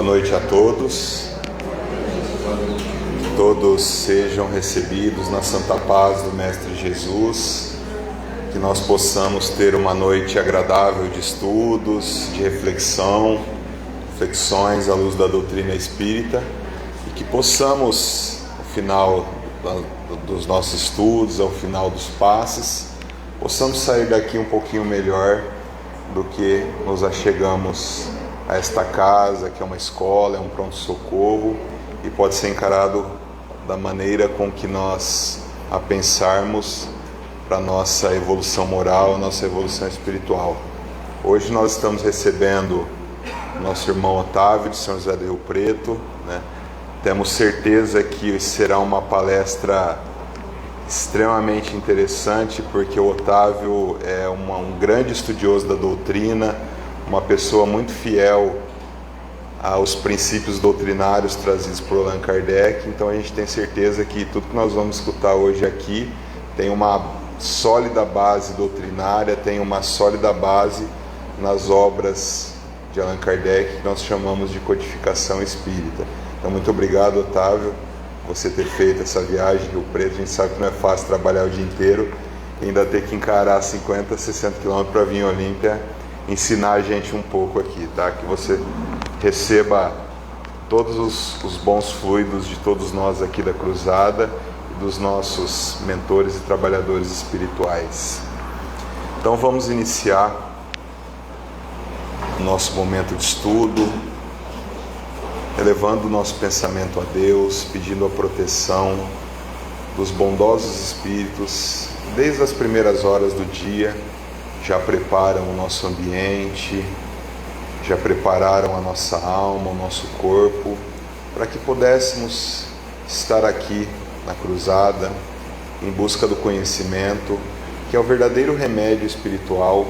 Boa noite a todos. Que todos sejam recebidos na santa paz do Mestre Jesus. Que nós possamos ter uma noite agradável de estudos, de reflexões à luz da doutrina espírita. E que possamos, ao final dos nossos estudos, ao final dos passes, possamos sair daqui um pouquinho melhor do que nos achegamos a esta casa, que é uma escola, é um pronto-socorro, e pode ser encarado da maneira com que nós a pensarmos para a nossa evolução moral, a nossa evolução espiritual. Hoje nós estamos recebendo nosso irmão Otávio, de São José do Rio Preto, né? Temos certeza que será uma palestra extremamente interessante, porque o Otávio é um grande estudioso da doutrina, uma pessoa muito fiel aos princípios doutrinários trazidos por Allan Kardec. Então a gente tem certeza que tudo que nós vamos escutar hoje aqui tem uma sólida base doutrinária, tem uma sólida base nas obras de Allan Kardec, que nós chamamos de codificação espírita. Então muito obrigado, Otávio, por você ter feito essa viagem de Rio Preto. A gente sabe que não é fácil trabalhar o dia inteiro e ainda ter que encarar 50, 60 km para vir em Olímpia ensinar a gente um pouco aqui, tá? Que você receba todos os bons fluidos de todos nós aqui da Cruzada e dos nossos mentores e trabalhadores espirituais. Então vamos iniciar o nosso momento de estudo, elevando o nosso pensamento a Deus, pedindo a proteção dos bondosos espíritos. Desde as primeiras horas do dia já preparam o nosso ambiente, já prepararam a nossa alma, o nosso corpo, para que pudéssemos estar aqui na Cruzada, em busca do conhecimento, que é o verdadeiro remédio espiritual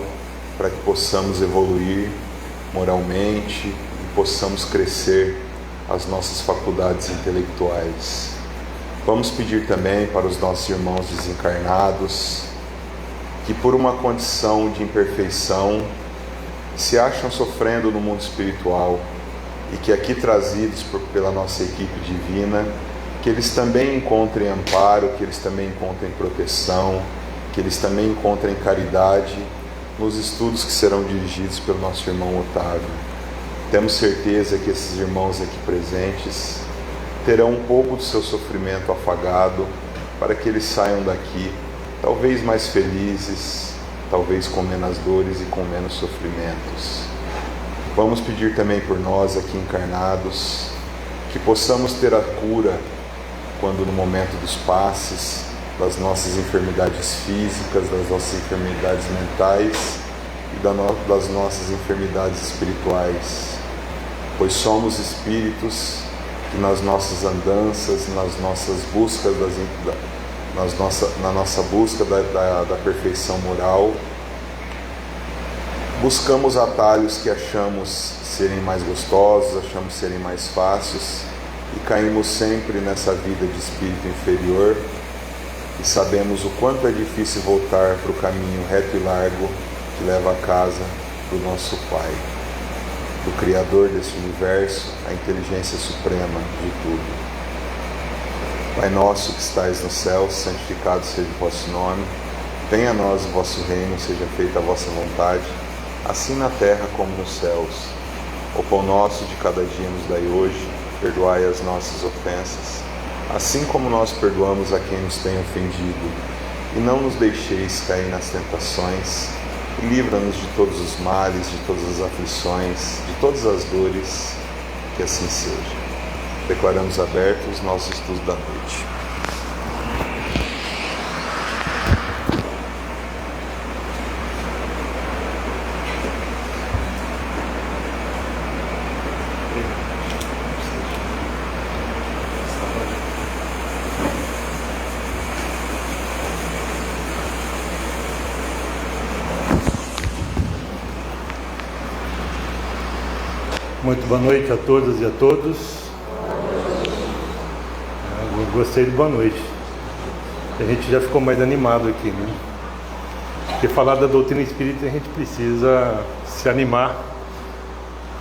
para que possamos evoluir moralmente e possamos crescer as nossas faculdades intelectuais. Vamos pedir também para os nossos irmãos desencarnados, que por uma condição de imperfeição se acham sofrendo no mundo espiritual, e que aqui trazidos pela nossa equipe divina, que eles também encontrem amparo, que eles também encontrem proteção, que eles também encontrem caridade nos estudos que serão dirigidos pelo nosso irmão Otávio. Temos certeza que esses irmãos aqui presentes terão um pouco do seu sofrimento afagado, para que eles saiam daqui talvez mais felizes, talvez com menos dores e com menos sofrimentos. Vamos pedir também por nós aqui encarnados, que possamos ter a cura quando no momento dos passes, das nossas enfermidades físicas, das nossas enfermidades mentais e das nossas enfermidades espirituais, pois somos espíritos que nas nossas andanças, nas nossas buscas na nossa busca da perfeição moral, buscamos atalhos que achamos serem mais gostosos, achamos serem mais fáceis, e caímos sempre nessa vida de espírito inferior, e sabemos o quanto é difícil voltar para o caminho reto e largo que leva a casa do nosso Pai, do Criador desse universo, a inteligência suprema de tudo. Pai nosso que estais no céu, santificado seja o vosso nome. Venha a nós o vosso reino, seja feita a vossa vontade, assim na terra como nos céus. O pão nosso de cada dia nos dai hoje, perdoai as nossas ofensas, assim como nós perdoamos a quem nos tem ofendido. E não nos deixeis cair nas tentações, e livra-nos de todos os males, de todas as aflições, de todas as dores, que assim seja. Declaramos abertos os nossos estudos da noite. Muito boa noite a todas e a todos. Eu gostei de boa noite. A gente já ficou mais animado aqui, né? Porque falar da doutrina espírita a gente precisa se animar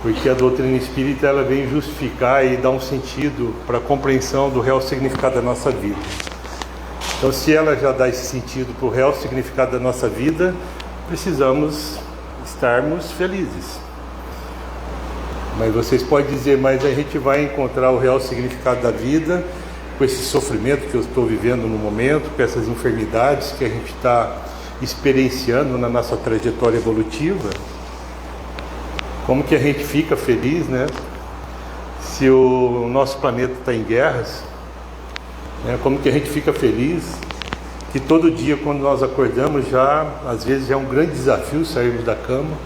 porque a doutrina espírita ela vem justificar e dar um sentido para a compreensão do real significado da nossa vida. Então, se ela já dá esse sentido para o real significado da nossa vida, precisamos estarmos felizes. Mas vocês podem dizer, mas a gente vai encontrar o real significado da vida com esse sofrimento que eu estou vivendo no momento, com essas enfermidades que a gente está experienciando na nossa trajetória evolutiva. Como que a gente fica feliz, né? Se o nosso planeta está em guerras, né? Como que a gente fica feliz que todo dia quando nós acordamos às vezes é um grande desafio sairmos da cama.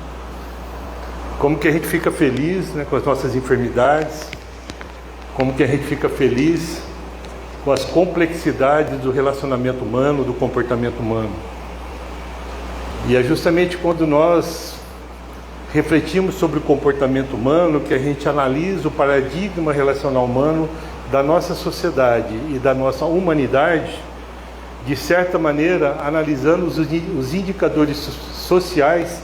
Como que a gente fica feliz, né, com as nossas enfermidades. Como que a gente fica feliz com as complexidades do relacionamento humano, do comportamento humano. E é justamente quando nós refletimos sobre o comportamento humano que a gente analisa o paradigma relacional humano da nossa sociedade e da nossa humanidade, de certa maneira, analisando os indicadores sociais,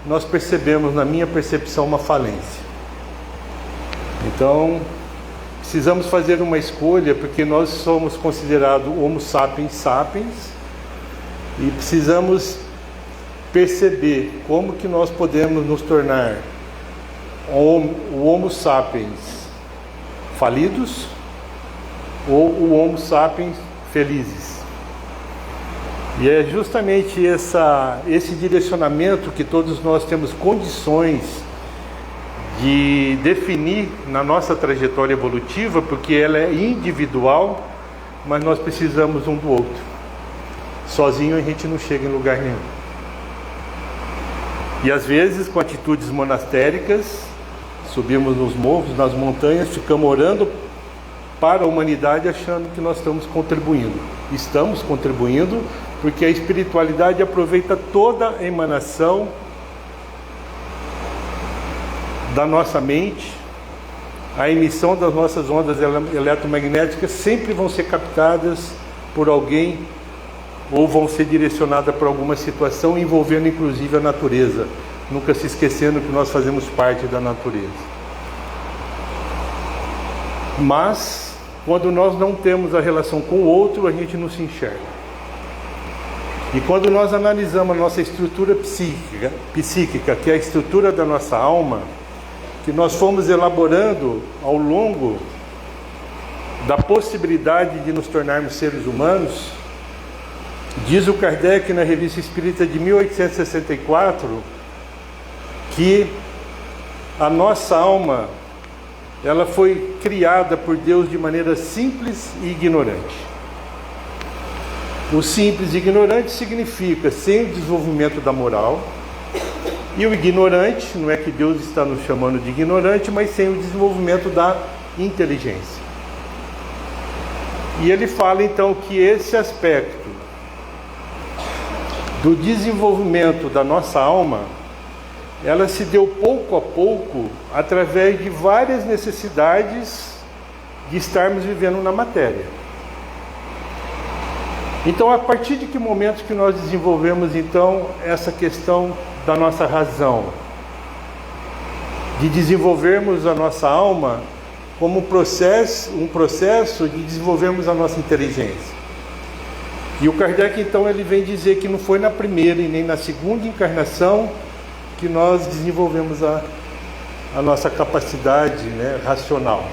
nós percebemos, na minha percepção, uma falência. Então, precisamos fazer uma escolha, porque nós somos considerados Homo sapiens sapiens, e precisamos perceber como que nós podemos nos tornar o Homo sapiens falidos ou o Homo sapiens felizes. E é justamente esse direcionamento que todos nós temos condições de definir na nossa trajetória evolutiva, porque ela é individual, mas nós precisamos um do outro. Sozinho a gente não chega em lugar nenhum. E às vezes, com atitudes monastéricas, subimos nos morros, nas montanhas, ficamos orando para a humanidade, achando que nós estamos contribuindo. Estamos contribuindo porque a espiritualidade aproveita toda a emanação da nossa mente. A emissão das nossas ondas eletromagnéticas sempre vão ser captadas por alguém ou vão ser direcionadas para alguma situação envolvendo inclusive a natureza, nunca se esquecendo que nós fazemos parte da natureza. Mas quando nós não temos a relação com o outro, a gente não se enxerga. E quando nós analisamos a nossa estrutura psíquica, que é a estrutura da nossa alma, que nós fomos elaborando ao longo da possibilidade de nos tornarmos seres humanos, diz o Kardec na Revista Espírita de 1864 que a nossa alma ela foi criada por Deus de maneira simples e ignorante. O simples e ignorante significa sem o desenvolvimento da moral, e o ignorante, não é que Deus está nos chamando de ignorante, mas sem o desenvolvimento da inteligência. E ele fala então que esse aspecto do desenvolvimento da nossa alma, ela se deu pouco a pouco através de várias necessidades de estarmos vivendo na matéria. Então, a partir de que momento que nós desenvolvemos então essa questão da nossa razão, de desenvolvermos a nossa alma como um processo de desenvolvermos a nossa inteligência? E o Kardec então ele vem dizer que não foi na primeira e nem na segunda encarnação que nós desenvolvemos a nossa capacidade, né, racional.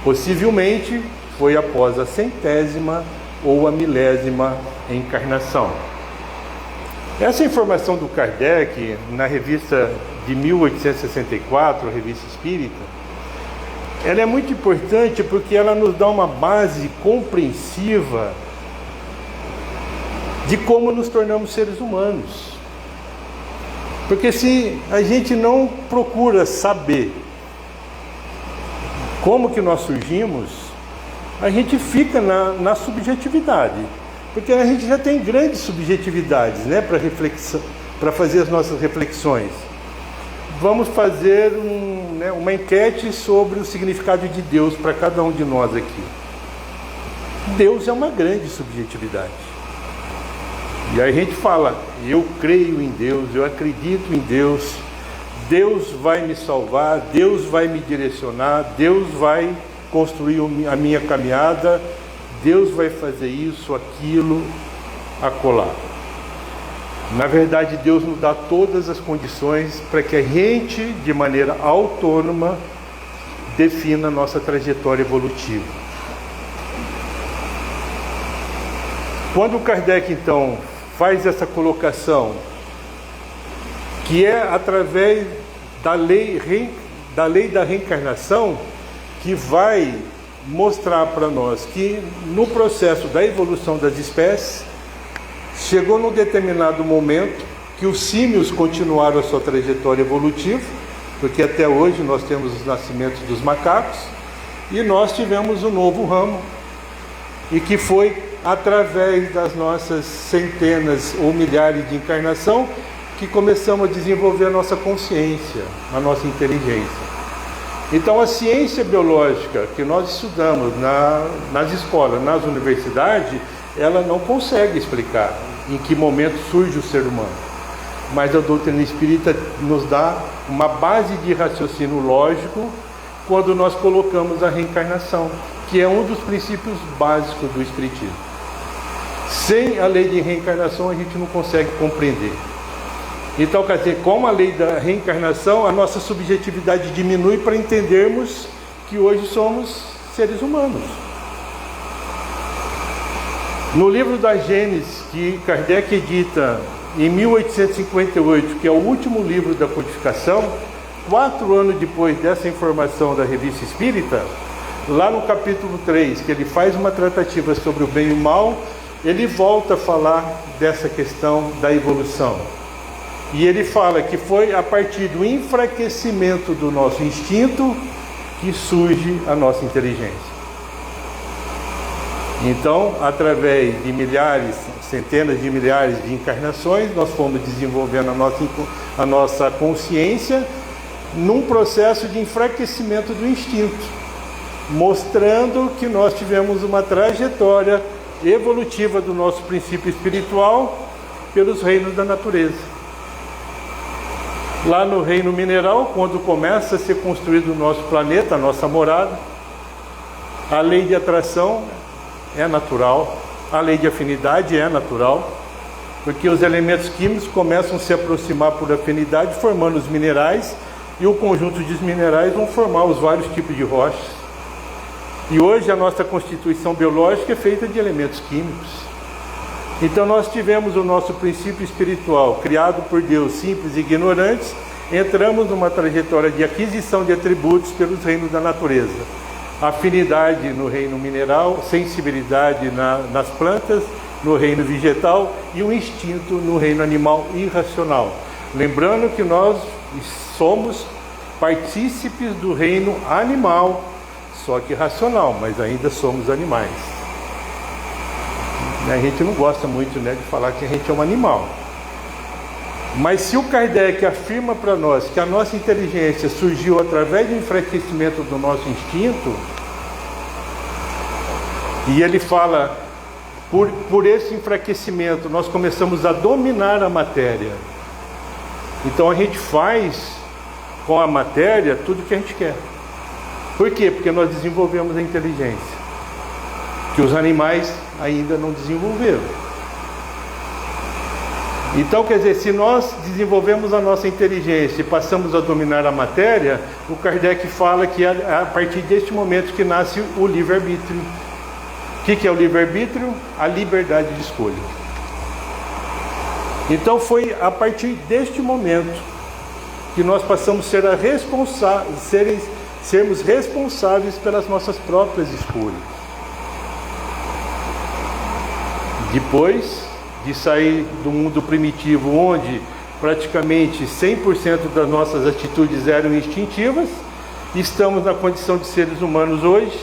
Possivelmente foi após a 100ª ou a 1000ª encarnação. Essa informação do Kardec na revista de 1864, a Revista Espírita, ela é muito importante porque ela nos dá uma base compreensiva de como nos tornamos seres humanos. Porque se a gente não procura saber como que nós surgimos, a gente fica na subjetividade. Porque a gente já tem grandes subjetividades, né, para fazer as nossas reflexões. Vamos fazer uma enquete sobre o significado de Deus para cada um de nós aqui. Deus é uma grande subjetividade. E aí a gente fala, eu creio em Deus, eu acredito em Deus, Deus vai me salvar, Deus vai me direcionar, Deus vai construir a minha caminhada, Deus vai fazer isso, aquilo, acolá. Na verdade, Deus nos dá todas as condições para que a gente, de maneira autônoma, defina a nossa trajetória evolutiva. Quando Kardec, então, faz essa colocação, que é através da lei da reencarnação, que vai mostrar para nós que no processo da evolução das espécies, chegou num determinado momento que os símios continuaram a sua trajetória evolutiva, porque até hoje nós temos os nascimentos dos macacos, e nós tivemos um novo ramo, e que foi através das nossas centenas ou milhares de encarnação que começamos a desenvolver a nossa consciência, a nossa inteligência. Então a ciência biológica que nós estudamos nas escolas, nas universidades, ela não consegue explicar em que momento surge o ser humano. Mas a doutrina espírita nos dá uma base de raciocínio lógico quando nós colocamos a reencarnação, que é um dos princípios básicos do espiritismo. Sem a lei de reencarnação a gente não consegue compreender. Então, quer dizer, com a lei da reencarnação, a nossa subjetividade diminui para entendermos que hoje somos seres humanos. No livro da Gênesis, que Kardec edita em 1858, que é o último livro da codificação, 4 anos depois dessa informação da Revista Espírita, lá no capítulo 3, que ele faz uma tratativa sobre o bem e o mal, ele volta a falar dessa questão da evolução. E ele fala que foi a partir do enfraquecimento do nosso instinto que surge a nossa inteligência. Então, através de milhares, centenas de milhares de encarnações, nós fomos desenvolvendo a nossa consciência num processo de enfraquecimento do instinto, mostrando que nós tivemos uma trajetória evolutiva do nosso princípio espiritual pelos reinos da natureza. Lá no reino mineral, quando começa a ser construído o nosso planeta, a nossa morada, a lei de atração é natural, a lei de afinidade é natural, porque os elementos químicos começam a se aproximar por afinidade, formando os minerais, e o conjunto de minerais vão formar os vários tipos de rochas. E hoje a nossa constituição biológica é feita de elementos químicos. Então nós tivemos o nosso princípio espiritual criado por Deus, simples e ignorantes, entramos numa trajetória de aquisição de atributos pelos reinos da natureza. Afinidade no reino mineral, sensibilidade nas plantas, no reino vegetal, e o instinto no reino animal irracional. Lembrando que nós somos partícipes do reino animal, só que racional, mas ainda somos animais. A gente não gosta muito, de falar que a gente é um animal. Mas se o Kardec afirma para nós que a nossa inteligência surgiu através do enfraquecimento do nosso instinto, e ele fala, por esse enfraquecimento nós começamos a dominar a matéria. Então a gente faz com a matéria tudo o que a gente quer. Por quê? Porque nós desenvolvemos a inteligência, que os animais ainda não desenvolveram. Então, quer dizer, se nós desenvolvemos a nossa inteligência e passamos a dominar a matéria, o Kardec fala que é a partir deste momento que nasce o livre-arbítrio. O que é o livre-arbítrio? A liberdade de escolha. Então foi a partir deste momento que nós passamos a sermos responsáveis pelas nossas próprias escolhas. Depois de sair do mundo primitivo, onde praticamente 100% das nossas atitudes eram instintivas, estamos na condição de seres humanos hoje,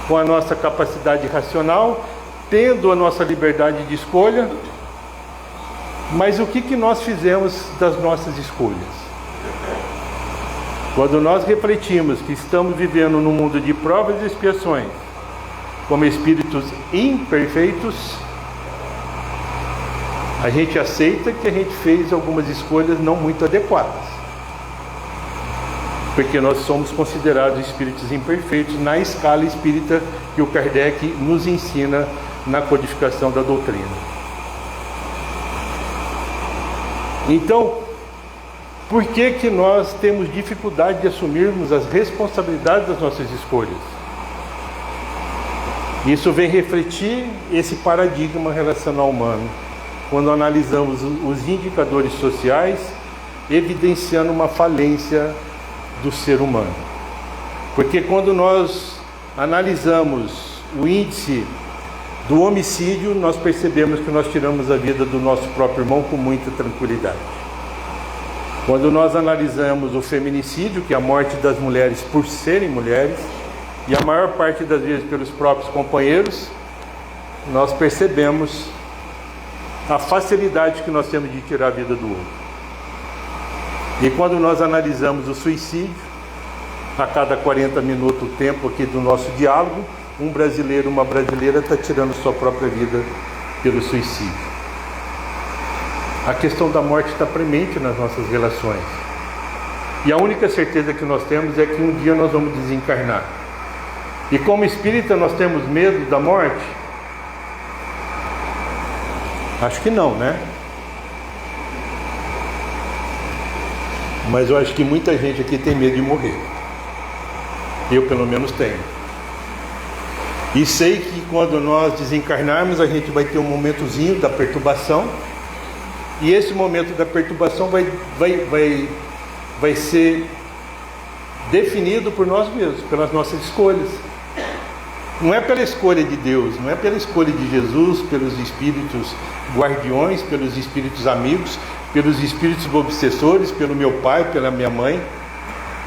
com a nossa capacidade racional, tendo a nossa liberdade de escolha. Mas o que nós fizemos das nossas escolhas? Quando nós refletimos que estamos vivendo num mundo de provas e expiações, como espíritos imperfeitos, a gente aceita que a gente fez algumas escolhas não muito adequadas. porque nós somos considerados espíritos imperfeitos na escala espírita que o Kardec nos ensina na codificação da doutrina. Então, por que nós temos dificuldade de assumirmos as responsabilidades das nossas escolhas? Isso vem refletir esse paradigma relacional humano, quando analisamos os indicadores sociais, evidenciando uma falência do ser humano. Porque quando nós analisamos o índice do homicídio, nós percebemos que nós tiramos a vida do nosso próprio irmão com muita tranquilidade. Quando nós analisamos o feminicídio, que é a morte das mulheres por serem mulheres, e a maior parte das vezes pelos próprios companheiros, nós percebemos a facilidade que nós temos de tirar a vida do outro. E quando nós analisamos o suicídio, a cada 40 minutos o tempo aqui do nosso diálogo, um brasileiro, uma brasileira está tirando sua própria vida pelo suicídio. A questão da morte está premente nas nossas relações. E a única certeza que nós temos é que um dia nós vamos desencarnar. E como espírita nós temos medo da morte? Acho que não, né? Mas eu acho que muita gente aqui tem medo de morrer. Eu pelo menos tenho. E sei que quando nós desencarnarmos a gente vai ter um momentozinho da perturbação. E esse momento da perturbação vai ser definido por nós mesmos, pelas nossas escolhas. Não é pela escolha de Deus, não é pela escolha de Jesus, pelos espíritos guardiões, pelos espíritos amigos, pelos espíritos obsessores, pelo meu pai, pela minha mãe,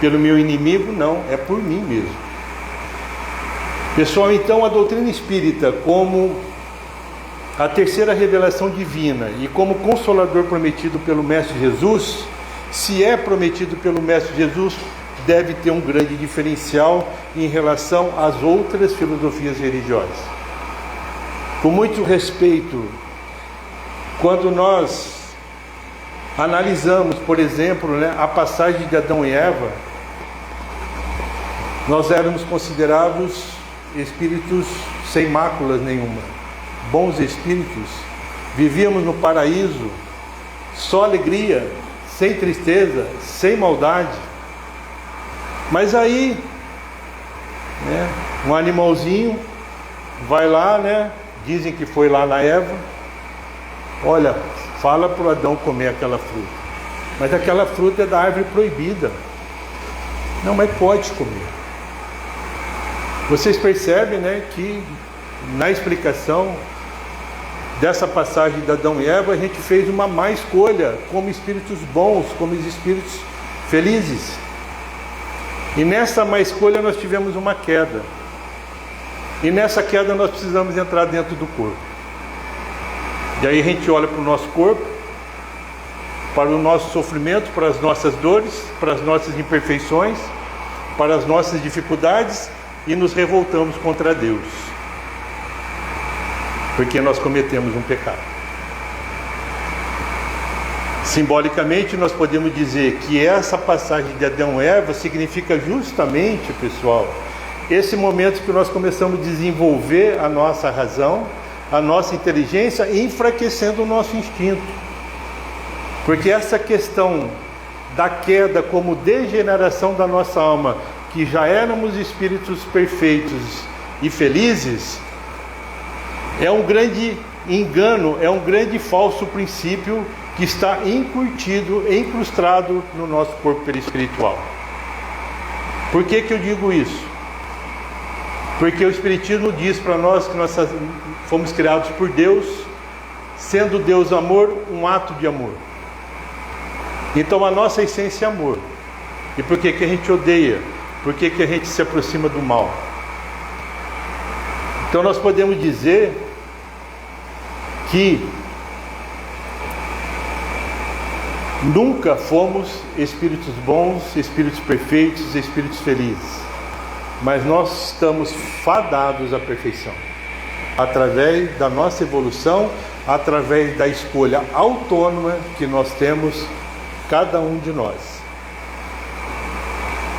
pelo meu inimigo, não, é por mim mesmo. Pessoal, então a doutrina espírita, como a terceira revelação divina e como consolador prometido pelo Mestre Jesus, se é prometido pelo Mestre Jesus, deve ter um grande diferencial em relação às outras filosofias religiosas. Com muito respeito, quando nós analisamos, por exemplo, a passagem de Adão e Eva, nós éramos considerados espíritos sem máculas nenhuma, bons espíritos, vivíamos no paraíso, só alegria, sem tristeza, sem maldade. Mas aí, um animalzinho vai lá, dizem que foi lá na Eva, olha, fala para o Adão comer aquela fruta, mas aquela fruta é da árvore proibida. Não, mas pode comer. Vocês percebem, que na explicação dessa passagem de Adão e Eva, a gente fez uma má escolha como espíritos bons, como espíritos felizes. E nessa má escolha nós tivemos uma queda. E nessa queda nós precisamos entrar dentro do corpo. E aí a gente olha para o nosso corpo, para o nosso sofrimento, para as nossas dores, para as nossas imperfeições, para as nossas dificuldades e nos revoltamos contra Deus. Porque nós cometemos um pecado. Simbolicamente nós podemos dizer que essa passagem de Adão e Eva significa justamente, pessoal, esse momento que nós começamos a desenvolver a nossa razão, a nossa inteligência, enfraquecendo o nosso instinto. Porque essa questão da queda como degeneração da nossa alma, que já éramos espíritos perfeitos e felizes, é um grande engano, é um grande falso princípio que está incrustado no nosso corpo perispiritual. Por que eu digo isso? Porque o Espiritismo diz para nós que nós fomos criados por Deus, sendo Deus amor, um ato de amor. Então a nossa essência é amor. E por que a gente odeia? Por que a gente se aproxima do mal? Então nós podemos dizer que nunca fomos espíritos bons, espíritos perfeitos, espíritos felizes. Mas nós estamos fadados à perfeição. Através da nossa evolução, através da escolha autônoma que nós temos, cada um de nós.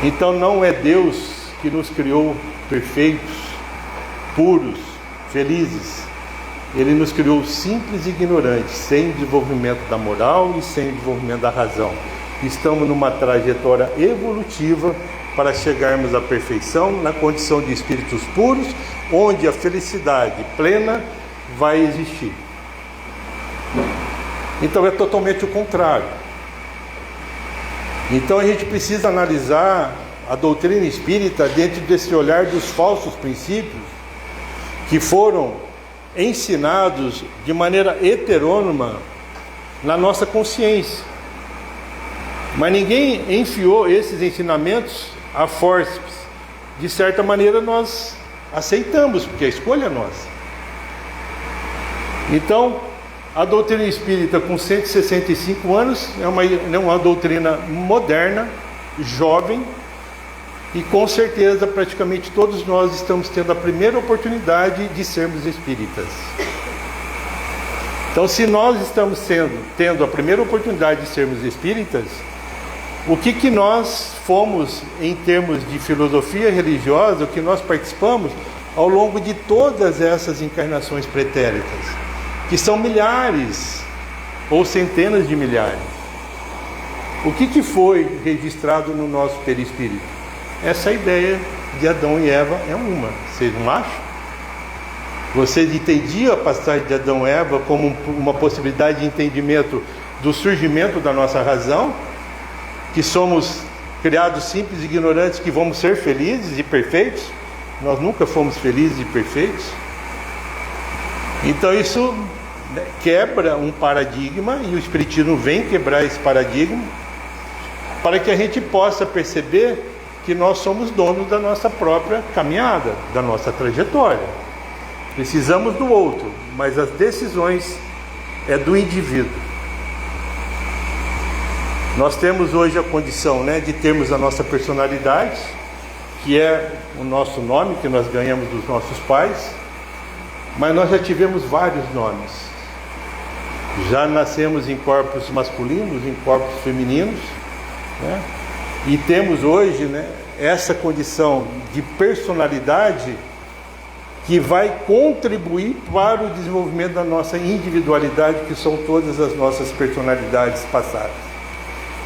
Então não é Deus que nos criou perfeitos, puros, felizes. Ele nos criou simples e ignorantes, sem desenvolvimento da moral e sem desenvolvimento da razão. Estamos numa trajetória evolutiva para chegarmos à perfeição na condição de espíritos puros, onde a felicidade plena vai existir. Então é totalmente o contrário. Então a gente precisa analisar a doutrina espírita dentro desse olhar dos falsos princípios que foram ensinados de maneira heterônoma na nossa consciência. Mas ninguém enfiou esses ensinamentos a fórceps. De certa maneira nós aceitamos, porque a escolha é nossa. Então, a doutrina espírita com 165 anos é uma doutrina moderna, jovem, e com certeza praticamente todos nós estamos tendo a primeira oportunidade de sermos espíritas. Então, se nós estamos tendo a primeira oportunidade de sermos espíritas, o que nós fomos em termos de filosofia religiosa, o que nós participamos ao longo de todas essas encarnações pretéritas, que são milhares ou centenas de milhares. O que foi registrado no nosso perispírito? Essa ideia de Adão e Eva é uma. Vocês não acham? Vocês entendiam a passagem de Adão e Eva como uma possibilidade de entendimento do surgimento da nossa razão? Que somos criados simples e ignorantes, que vamos ser felizes e perfeitos? Nós nunca fomos felizes e perfeitos. Então isso quebra um paradigma, e o Espiritismo vem quebrar esse paradigma para que a gente possa perceber que nós somos donos da nossa própria caminhada, da nossa trajetória. Precisamos do outro, mas as decisões é do indivíduo. Nós temos hoje a condição, de termos a nossa personalidade, que é o nosso nome que nós ganhamos dos nossos pais, mas nós já tivemos vários nomes. Já nascemos em corpos masculinos, em corpos femininos, e temos hoje essa condição de personalidade que vai contribuir para o desenvolvimento da nossa individualidade, que são todas as nossas personalidades passadas.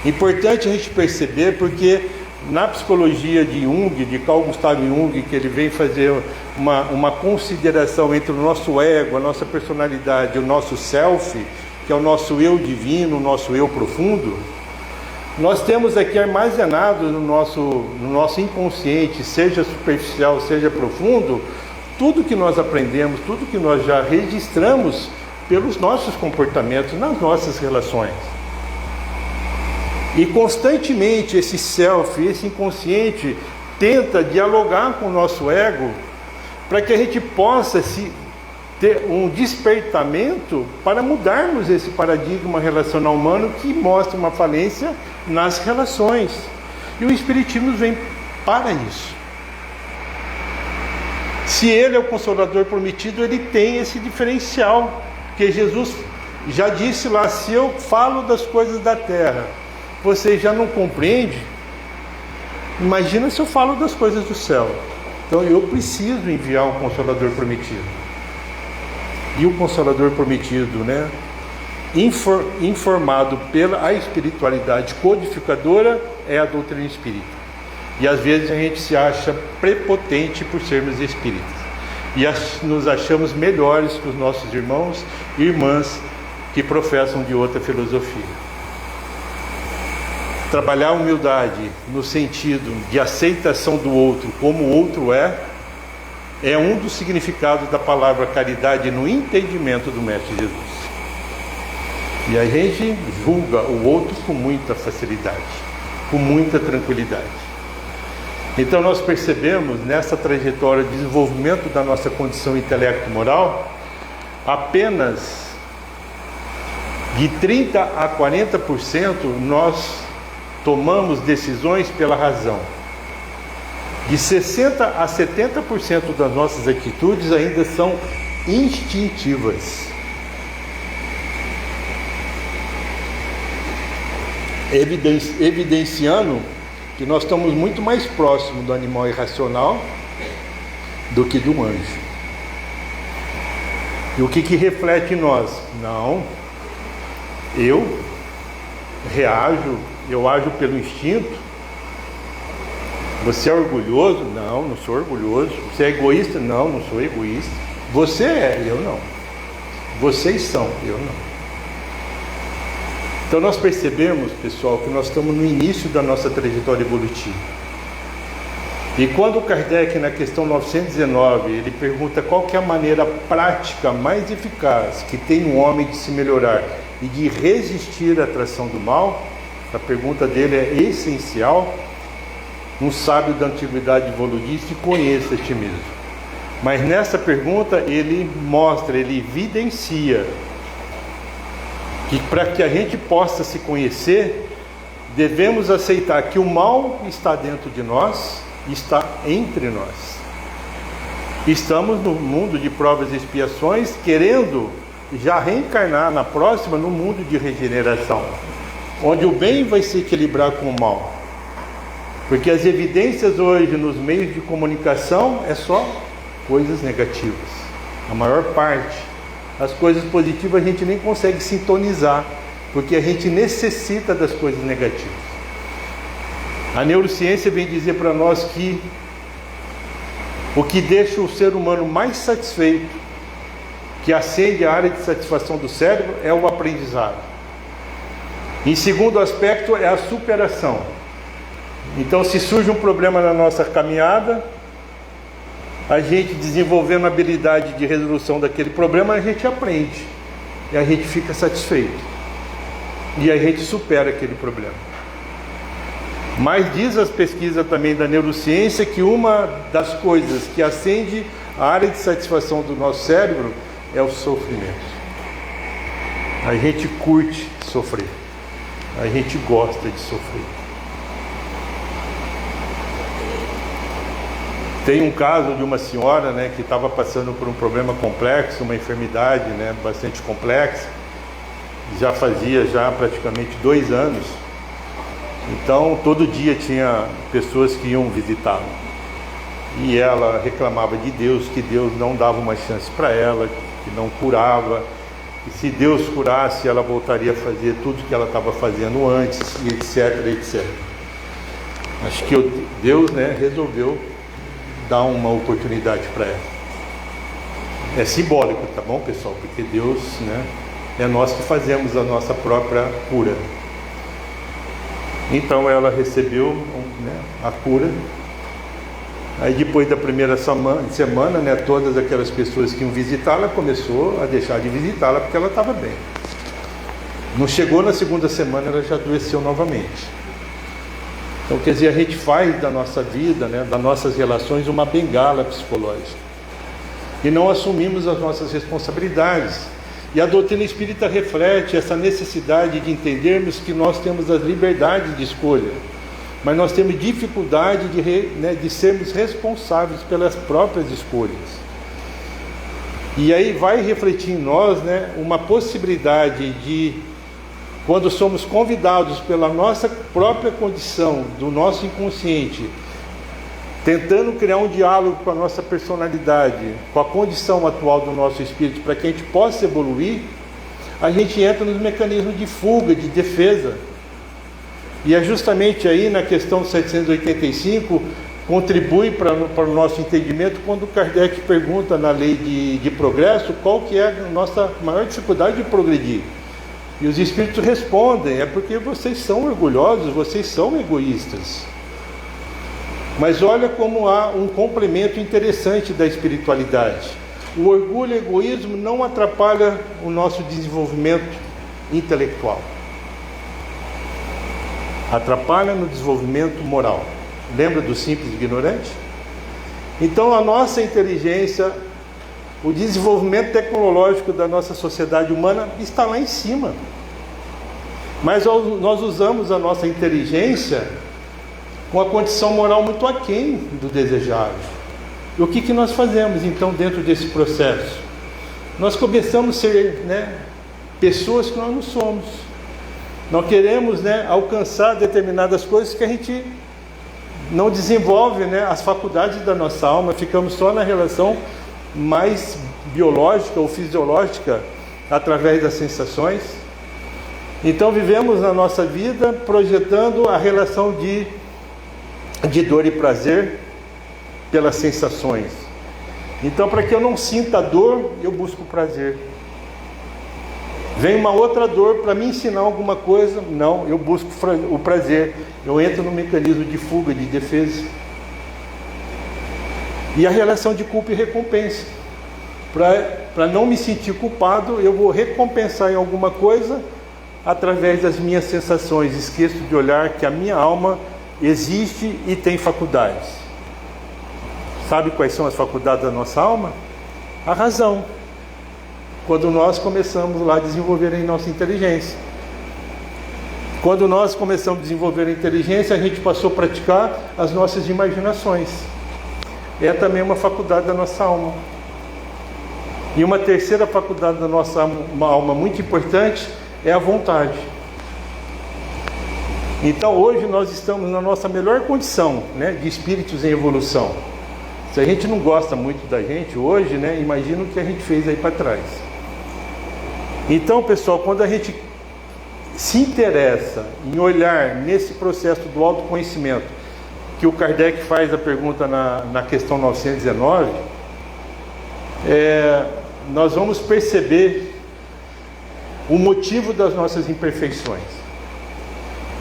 Importante a gente perceber, porque na psicologia de Jung, de Carl Gustav Jung, que ele vem fazer uma consideração entre o nosso ego, a nossa personalidade, o nosso self, que é o nosso eu divino, o nosso eu profundo, nós temos aqui armazenado no nosso inconsciente, seja superficial, seja profundo, tudo que nós aprendemos, tudo que nós já registramos pelos nossos comportamentos, nas nossas relações. E constantemente esse self, esse inconsciente, tenta dialogar com o nosso ego para que a gente possa ter um despertamento para mudarmos esse paradigma relacional humano que mostra uma falência nas relações. E o Espiritismo vem para isso. Se ele é o Consolador prometido, ele tem esse diferencial, porque Jesus já disse lá: se eu falo das coisas da terra, você já não compreende, imagina se eu falo das coisas do céu. Então eu preciso enviar um Consolador prometido. E o Consolador prometido, informado pela espiritualidade codificadora, é a doutrina espírita. E às vezes a gente se acha prepotente por sermos espíritas, e nos achamos melhores que os nossos irmãos e irmãs que professam de outra filosofia. Trabalhar a humildade no sentido de aceitação do outro como o outro é um dos significados da palavra caridade no entendimento do Mestre Jesus. E a gente julga o outro com muita facilidade, com muita tranquilidade. Então nós percebemos nessa trajetória de desenvolvimento da nossa condição intelecto-moral, apenas de 30% a 40% nós tomamos decisões pela razão. De 60% a 70% das nossas atitudes ainda são instintivas. Evidenciando que nós estamos muito mais próximos do animal irracional do que do anjo. E o que reflete em nós? Não, eu reajo, eu ajo pelo instinto. Você é orgulhoso? Não, não sou orgulhoso. Você é egoísta? Não, não sou egoísta. Você é, eu não. Vocês são, eu não. Então nós percebemos, pessoal, que nós estamos no início da nossa trajetória evolutiva. E quando Kardec, na questão 919, ele pergunta qual que é a maneira prática mais eficaz que tem um homem de se melhorar e de resistir à atração do mal, a pergunta dele é essencial. Um sábio da antiguidade evoluiu disse: conheça a ti mesmo. Mas nessa pergunta ele mostra, ele evidencia que para que a gente possa se conhecer, devemos aceitar que o mal está dentro de nós, está entre nós. Estamos no mundo de provas e expiações, querendo já reencarnar na próxima no mundo de regeneração, onde o bem vai se equilibrar com o mal. Porque as evidências hoje nos meios de comunicação é só coisas negativas, a maior parte. As coisas positivas a gente nem consegue sintonizar, porque a gente necessita das coisas negativas. A neurociência vem dizer para nós que o que deixa o ser humano mais satisfeito, que acende a área de satisfação do cérebro, é o aprendizado. Em segundo aspecto é a superação. Então, se surge um problema na nossa caminhada, a gente desenvolvendo a habilidade de resolução daquele problema, a gente aprende e a gente fica satisfeito e a gente supera aquele problema. Mas diz as pesquisas também da neurociência que uma das coisas que acende a área de satisfação do nosso cérebro é o sofrimento. A gente curte sofrer, a gente gosta de sofrer. Tem um caso de uma senhora, né, que estava passando por um problema complexo, uma enfermidade, né, bastante complexa, já fazia praticamente 2 anos. Então todo dia tinha pessoas que iam visitá-la e ela reclamava de Deus, que Deus não dava uma chance para ela, que não curava, e se Deus curasse ela voltaria a fazer tudo que ela estava fazendo antes, e etc, etc. Acho que Deus, né, resolveu dar uma oportunidade para ela. É simbólico, tá bom, pessoal? Porque Deus, né, é nós que fazemos a nossa própria cura. Então ela recebeu, né, a cura. Aí depois da primeira semana, né, todas aquelas pessoas que iam visitá-la começou a deixar de visitá-la porque ela estava bem. Não chegou na segunda semana, ela já adoeceu novamente. Então, quer dizer, a gente faz da nossa vida, né, das nossas relações, uma bengala psicológica. E não assumimos as nossas responsabilidades. E a doutrina espírita reflete essa necessidade de entendermos que nós temos as liberdades de escolha, mas nós temos dificuldade de sermos responsáveis pelas próprias escolhas. E aí vai refletir em nós, né, uma possibilidade de, quando somos convidados pela nossa própria condição, do nosso inconsciente, tentando criar um diálogo com a nossa personalidade, com a condição atual do nosso espírito, para que a gente possa evoluir, a gente entra nos mecanismos de fuga, de defesa. E é justamente aí na questão 785, contribui para o nosso entendimento, quando Kardec pergunta na lei de progresso, qual que é a nossa maior dificuldade de progredir. E os espíritos respondem: é porque vocês são orgulhosos, vocês são egoístas. Mas olha como há um complemento interessante da espiritualidade. O orgulho e o egoísmo não atrapalham o nosso desenvolvimento intelectual. Atrapalha no desenvolvimento moral. Lembra do simples ignorante? Então a nossa inteligência, o desenvolvimento tecnológico da nossa sociedade humana está lá em cima. Mas nós usamos a nossa inteligência com a condição moral muito aquém do desejável. E o que nós fazemos então dentro desse processo? Nós começamos a ser, né, pessoas que nós não somos. Nós queremos, né, alcançar determinadas coisas que a gente não desenvolve, né, as faculdades da nossa alma, ficamos só na relação mais biológica ou fisiológica, através das sensações. Então vivemos na nossa vida projetando a relação de dor e prazer pelas sensações. Então, para que eu não sinta dor, eu busco prazer. Vem uma outra dor para me ensinar alguma coisa, não, eu busco o prazer. Eu entro no mecanismo de fuga, de defesa. E a relação de culpa e recompensa. Para não me sentir culpado, eu vou recompensar em alguma coisa através das minhas sensações. Esqueço de olhar que a minha alma existe e tem faculdades. Sabe quais são as faculdades da nossa alma? A razão. Quando nós começamos lá a desenvolver a nossa inteligência. Quando nós começamos a desenvolver a inteligência, a gente passou a praticar as nossas imaginações. É também uma faculdade da nossa alma. E uma terceira faculdade da nossa alma muito importante é a vontade. Então hoje nós estamos na nossa melhor condição, né, de espíritos em evolução. Se a gente não gosta muito da gente hoje, né, imagina o que a gente fez aí para trás. Então, pessoal, quando a gente se interessa em olhar nesse processo do autoconhecimento, que o Kardec faz a pergunta na questão 919, nós vamos perceber o motivo das nossas imperfeições.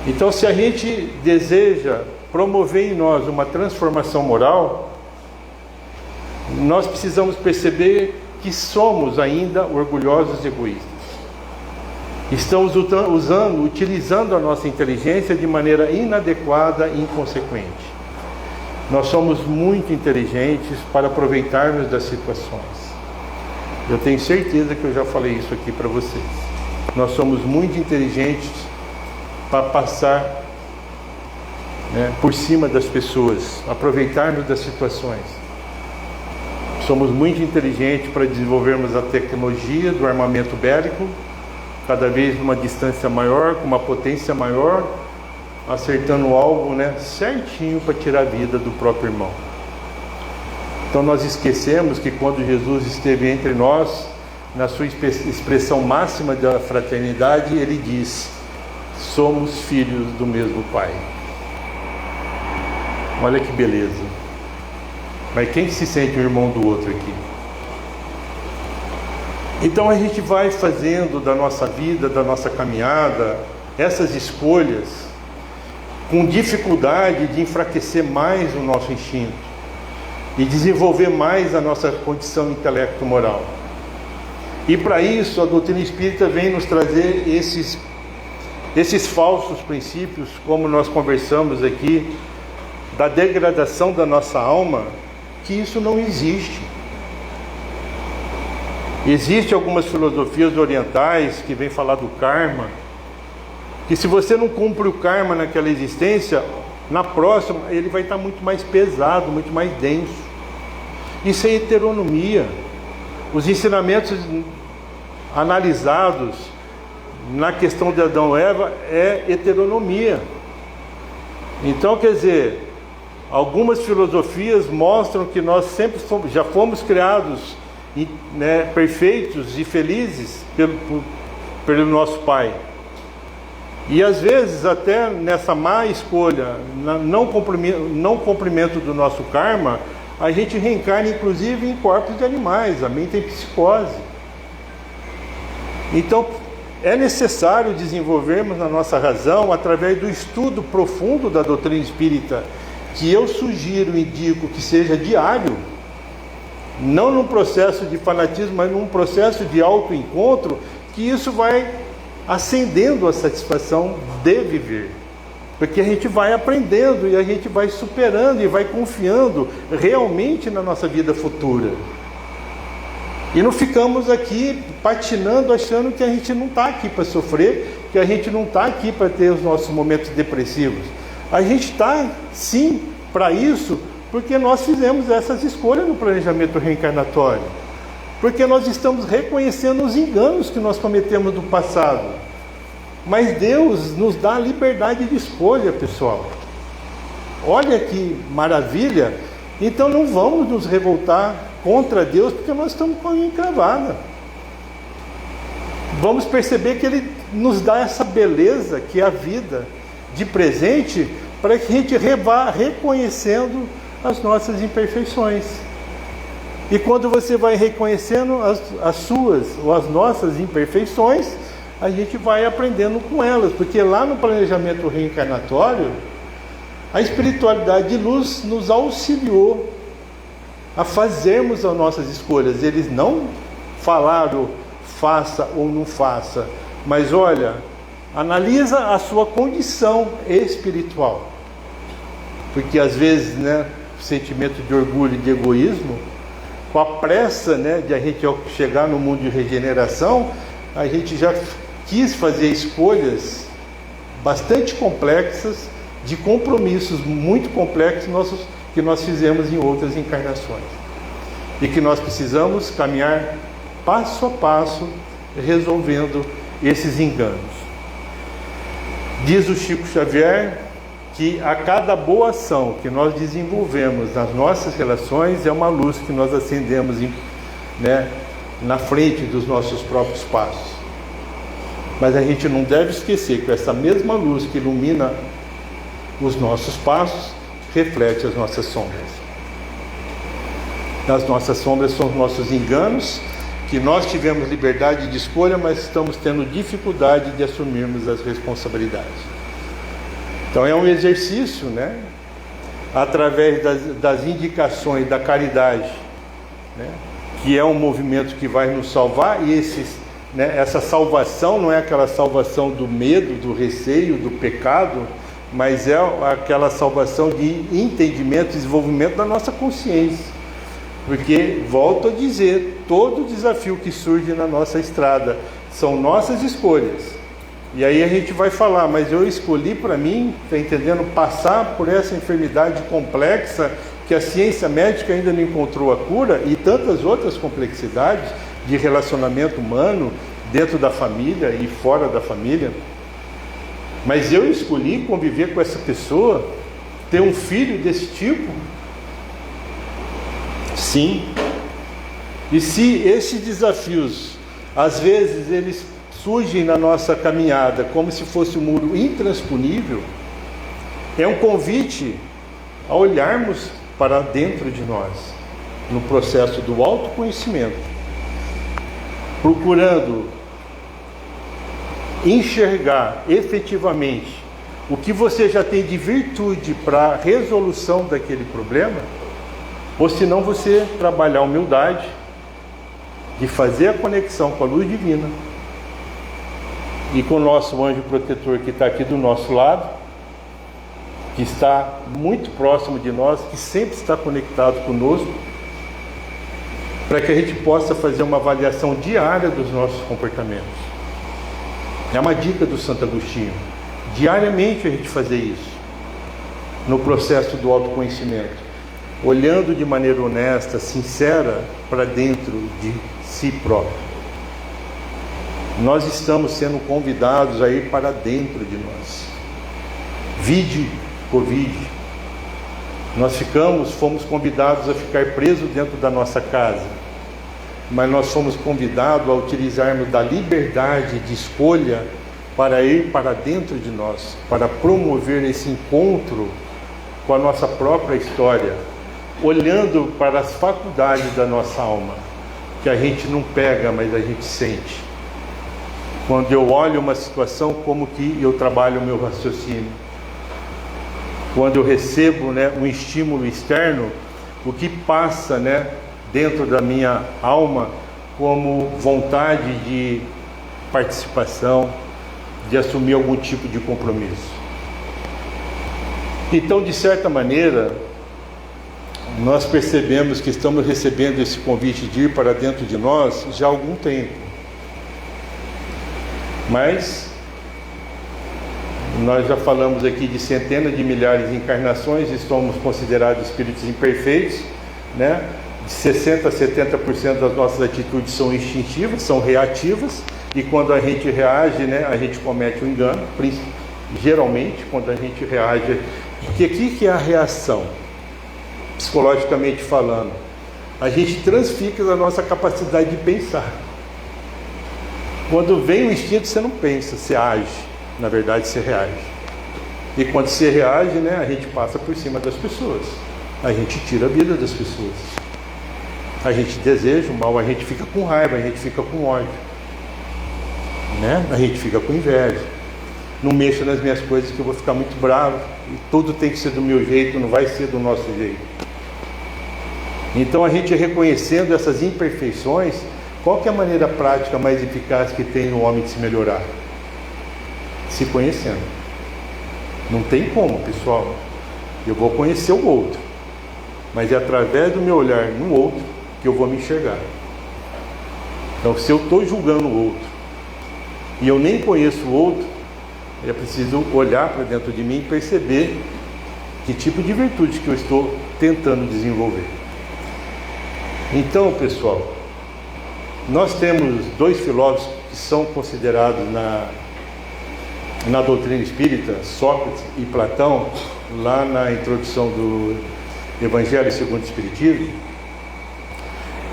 Então, se a gente deseja promover em nós uma transformação moral, nós precisamos perceber que somos ainda orgulhosos e egoístas. Estamos utilizando a nossa inteligência de maneira inadequada e inconsequente. Nós somos muito inteligentes para aproveitarmos das situações. Eu tenho certeza que eu já falei isso aqui para vocês. Nós somos muito inteligentes para passar, né, por cima das pessoas, aproveitarmos das situações. Somos muito inteligentes para desenvolvermos a tecnologia do armamento bélico, cada vez numa distância maior, com uma potência maior, acertando o alvo, né, certinho para tirar a vida do próprio irmão. Então nós esquecemos que quando Jesus esteve entre nós, na sua expressão máxima da fraternidade, ele diz: somos filhos do mesmo Pai. Olha que beleza. Mas quem se sente um irmão do outro aqui? Então a gente vai fazendo da nossa vida, da nossa caminhada, essas escolhas com dificuldade de enfraquecer mais o nosso instinto e desenvolver mais a nossa condição intelecto-moral. E para isso a doutrina espírita vem nos trazer esses falsos princípios, como nós conversamos aqui, da degradação da nossa alma, que isso não existe. Existem algumas filosofias orientais que vêm falar do karma, que se você não cumpre o karma naquela existência, na próxima ele vai estar muito mais pesado, muito mais denso. Isso é heteronomia. Os ensinamentos analisados na questão de Adão e Eva é heteronomia. Então, quer dizer, algumas filosofias mostram que nós sempre já fomos criados, né, perfeitos e felizes pelo nosso Pai. E às vezes até nessa má escolha, não cumprimento do nosso karma, a gente reencarna inclusive em corpos de animais, a mente tem psicose. Então é necessário desenvolvermos na nossa razão, através do estudo profundo da doutrina espírita, que eu sugiro, indico que seja diário, não num processo de fanatismo, mas num processo de autoencontro, que isso vai acendendo a satisfação de viver. Porque a gente vai aprendendo e a gente vai superando e vai confiando realmente na nossa vida futura. E não ficamos aqui patinando, achando que a gente não está aqui para sofrer, que a gente não está aqui para ter os nossos momentos depressivos. A gente está, sim, para isso, porque nós fizemos essas escolhas no planejamento reencarnatório. Porque nós estamos reconhecendo os enganos que nós cometemos do passado. Mas Deus nos dá a liberdade de escolha, pessoal. Olha que maravilha! Então não vamos nos revoltar contra Deus, porque nós estamos com a unha encravada. Vamos perceber que Ele nos dá essa beleza, que é a vida, de presente, para que a gente vá reconhecendo as nossas imperfeições. E quando você vai reconhecendo as suas ou as nossas imperfeições, a gente vai aprendendo com elas, porque lá no planejamento reencarnatório, a espiritualidade de luz nos auxiliou a fazermos as nossas escolhas. Eles não falaram faça ou não faça, mas olha, analisa a sua condição espiritual, porque às vezes, né, o sentimento de orgulho e de egoísmo, com a pressa, né, de a gente chegar no mundo de regeneração, a gente já quis fazer escolhas bastante complexas, de compromissos muito complexos que nós fizemos em outras encarnações, e que nós precisamos caminhar passo a passo, resolvendo esses enganos. Diz o Chico Xavier que a cada boa ação que nós desenvolvemos nas nossas relações é uma luz que nós acendemos, né, na frente dos nossos próprios passos. Mas a gente não deve esquecer que essa mesma luz que ilumina os nossos passos reflete as nossas sombras. As nossas sombras são os nossos enganos, que nós tivemos liberdade de escolha, mas estamos tendo dificuldade de assumirmos as responsabilidades. Então é um exercício, né, através das indicações da caridade, né, que é um movimento que vai nos salvar, e essa salvação não é aquela salvação do medo, do receio, do pecado, mas é aquela salvação de entendimento e desenvolvimento da nossa consciência. Porque, volto a dizer, todo desafio que surge na nossa estrada são nossas escolhas. E aí a gente vai falar, mas eu escolhi para mim, está entendendo, passar por essa enfermidade complexa que a ciência médica ainda não encontrou a cura, e tantas outras complexidades de relacionamento humano dentro da família e fora da família. Mas eu escolhi conviver com essa pessoa, ter um filho desse tipo. Sim. E se esses desafios, às vezes eles surgem na nossa caminhada como se fosse um muro intransponível, é um convite a olharmos para dentro de nós, no processo do autoconhecimento, procurando enxergar efetivamente o que você já tem de virtude para a resolução daquele problema, ou se não você trabalhar a humildade de fazer a conexão com a luz divina e com o nosso anjo protetor que está aqui do nosso lado, que está muito próximo de nós, que sempre está conectado conosco, para que a gente possa fazer uma avaliação diária dos nossos comportamentos. É uma dica do Santo Agostinho, diariamente a gente fazer isso, no processo do autoconhecimento, olhando de maneira honesta, sincera, para dentro de si próprio. Nós estamos sendo convidados a ir para dentro de nós. Vide Covid. Nós fomos convidados a ficar presos dentro da nossa casa, mas nós fomos convidados a utilizarmos da liberdade de escolha para ir para dentro de nós, para promover esse encontro com a nossa própria história, olhando para as faculdades da nossa alma, que a gente não pega, mas a gente sente. Quando eu olho uma situação, como que eu trabalho o meu raciocínio? Quando eu recebo, um estímulo externo, o que passa, dentro da minha alma como vontade de participação, de assumir algum tipo de compromisso. Então, de certa maneira, nós percebemos que estamos recebendo esse convite de ir para dentro de nós já há algum tempo. Mas nós já falamos aqui de centenas de milhares de encarnações, estamos considerados espíritos imperfeitos, De 60% a 70% das nossas atitudes são instintivas, são reativas, e quando a gente reage, a gente comete um engano. Geralmente, quando a gente reage Porque o que é a reação? Psicologicamente falando, a gente transfixa a nossa capacidade de pensar. Quando vem o instinto, você não pensa, você age. Na verdade, você reage. E quando você reage, né, a gente passa por cima das pessoas. A gente tira a vida das pessoas. A gente deseja o mal, a gente fica com raiva, a gente fica com ódio. Né? A gente fica com inveja. Não mexa nas minhas coisas que eu vou ficar muito bravo. E tudo tem que ser do meu jeito, não vai ser do nosso jeito. Então a gente reconhecendo essas imperfeições, qual que é a maneira prática mais eficaz que tem no homem de se melhorar? Se conhecendo. Não tem como, pessoal. Eu vou conhecer o outro, mas é através do meu olhar no outro que eu vou me enxergar. Então, se eu estou julgando o outro e eu nem conheço o outro, é preciso olhar para dentro de mim e perceber que tipo de virtude que eu estou tentando desenvolver. Então, pessoal, nós temos dois filósofos que são considerados na doutrina espírita, Sócrates e Platão, lá na introdução do Evangelho segundo o Espiritismo.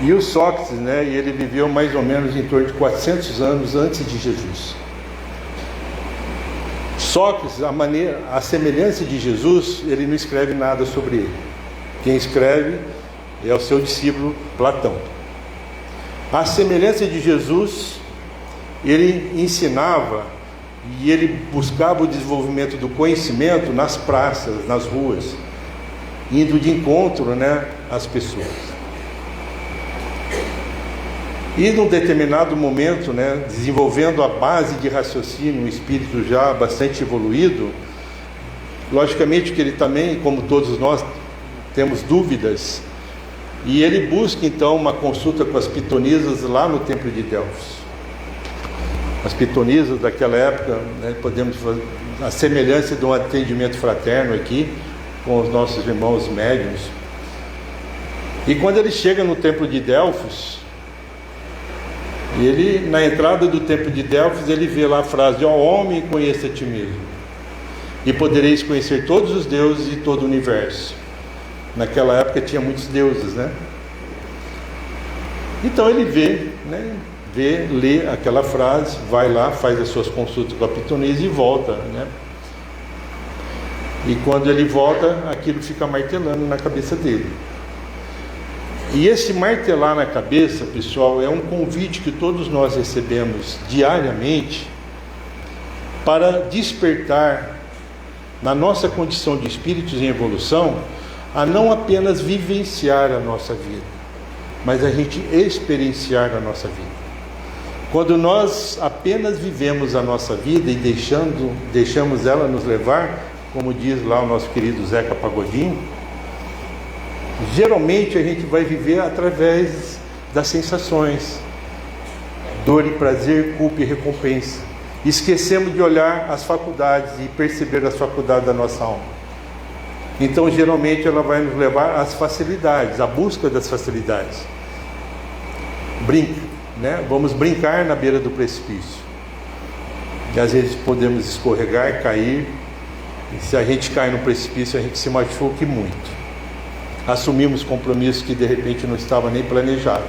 E o Sócrates, né, ele viveu mais ou menos em torno de 400 anos antes de Jesus. Sócrates, a semelhança de Jesus, ele não escreve nada sobre ele. Quem escreve é o seu discípulo Platão. A semelhança de Jesus, ele ensinava e ele buscava o desenvolvimento do conhecimento nas praças, nas ruas, indo de encontro, né, às pessoas. E num determinado momento, né, desenvolvendo a base de raciocínio, um espírito já bastante evoluído, logicamente que ele também, como todos nós, temos dúvidas, e ele busca então uma consulta com as pitonisas lá no templo de Delfos. As pitonisas daquela época, né, podemos fazer a semelhança de um atendimento fraterno aqui, com os nossos irmãos médiuns. E quando ele chega no templo de Delfos, ele, na entrada do templo de Delfos, ele vê lá a frase: ó homem, conheça a ti mesmo, e podereis conhecer todos os deuses e todo o universo. Naquela época tinha muitos deuses, né? Então ele lê aquela frase, vai lá, faz as suas consultas com a pitonisa e volta, né? E quando ele volta, aquilo fica martelando na cabeça dele. E esse martelar na cabeça, pessoal, é um convite que todos nós recebemos diariamente para despertar na nossa condição de espíritos em evolução a não apenas vivenciar a nossa vida, mas a gente experienciar a nossa vida. Quando nós apenas vivemos a nossa vida e deixamos ela nos levar, como diz lá o nosso querido Zeca Pagodinho, geralmente a gente vai viver através das sensações, dor e prazer, culpa e recompensa. Esquecemos de olhar as faculdades e perceber as faculdades da nossa alma. Então, geralmente, ela vai nos levar às facilidades, à busca das facilidades. Vamos brincar na beira do precipício. E às vezes podemos escorregar, cair, e se a gente cai no precipício, a gente se machuca muito. Assumimos compromissos que de repente não estava nem planejado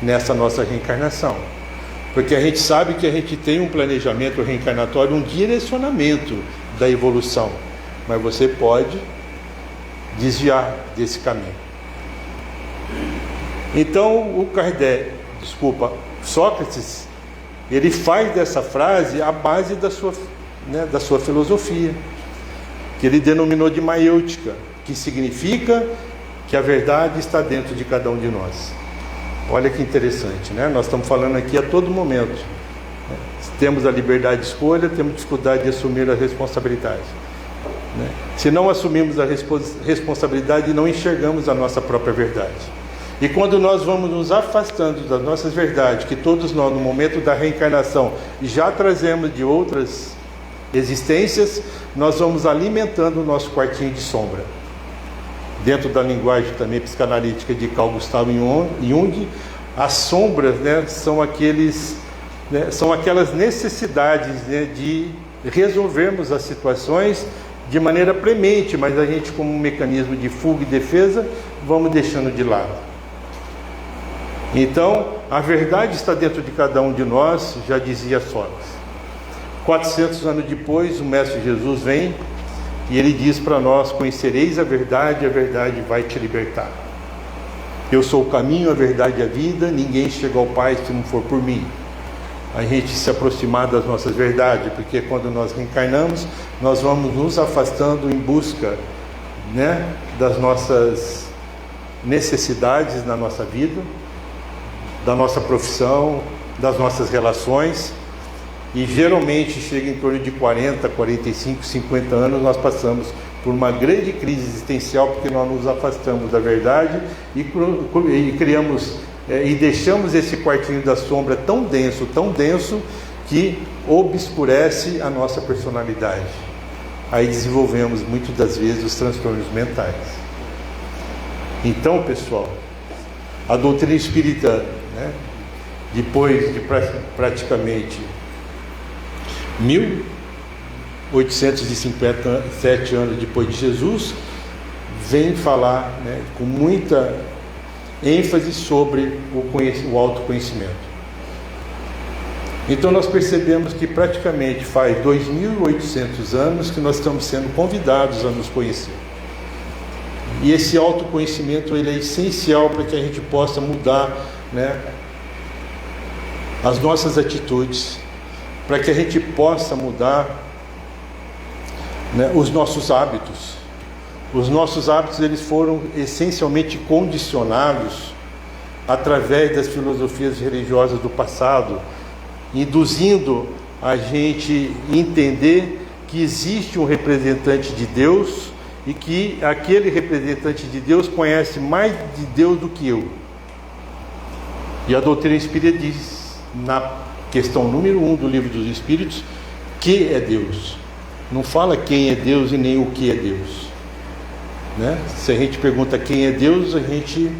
nessa nossa reencarnação. Porque a gente sabe que a gente tem um planejamento reencarnatório, um direcionamento da evolução. Mas você pode desviar desse caminho. Então Sócrates, ele faz dessa frase a base da sua filosofia, que ele denominou de maiêutica, que significa que a verdade está dentro de cada um de nós. Olha que interessante, né? Nós estamos falando aqui a todo momento. Temos a liberdade de escolha, temos dificuldade de assumir a responsabilidade. Se não assumimos a responsabilidade, não enxergamos a nossa própria verdade. E quando nós vamos nos afastando das nossas verdades, que todos nós, no momento da reencarnação, já trazemos de outras existências, nós vamos alimentando o nosso quartinho de sombra. Dentro da linguagem também psicanalítica de Carl Gustav Jung, as sombras, né, são aquelas necessidades, né, de resolvermos as situações de maneira premente, mas a gente, como um mecanismo de fuga e defesa, vamos deixando de lado. Então, a verdade está dentro de cada um de nós, já dizia Sócrates. 400 anos depois, o Mestre Jesus vem e ele diz para nós: conhecereis a verdade vai te libertar. Eu sou o caminho, a verdade e a vida, ninguém chega ao Pai se não for por mim. A gente se aproximar das nossas verdades, porque quando nós reencarnamos, nós vamos nos afastando em busca, das nossas necessidades na nossa vida, da nossa profissão, das nossas relações, e geralmente chega em torno de 40, 45, 50 anos, nós passamos por uma grande crise existencial, porque nós nos afastamos da verdade e criamos e deixamos esse quartinho da sombra tão denso, que obscurece a nossa personalidade. Aí desenvolvemos muitas das vezes os transtornos mentais. Então, pessoal, a doutrina espírita, depois de praticamente 1857 anos depois de Jesus, vem falar com muita ênfase sobre o autoconhecimento. Então nós percebemos que praticamente faz 2.800 anos que nós estamos sendo convidados a nos conhecer. E esse autoconhecimento ele é essencial para que a gente possa mudar as nossas atitudes, para que a gente possa mudar os nossos hábitos. Os nossos hábitos eles foram essencialmente condicionados através das filosofias religiosas do passado, induzindo a gente entender que existe um representante de Deus e que aquele representante de Deus conhece mais de Deus do que eu. E a doutrina espírita diz, na questão número 1 do Livro dos Espíritos, que é Deus. Não fala quem é Deus e nem o que é Deus. Se a gente pergunta quem é Deus, a gente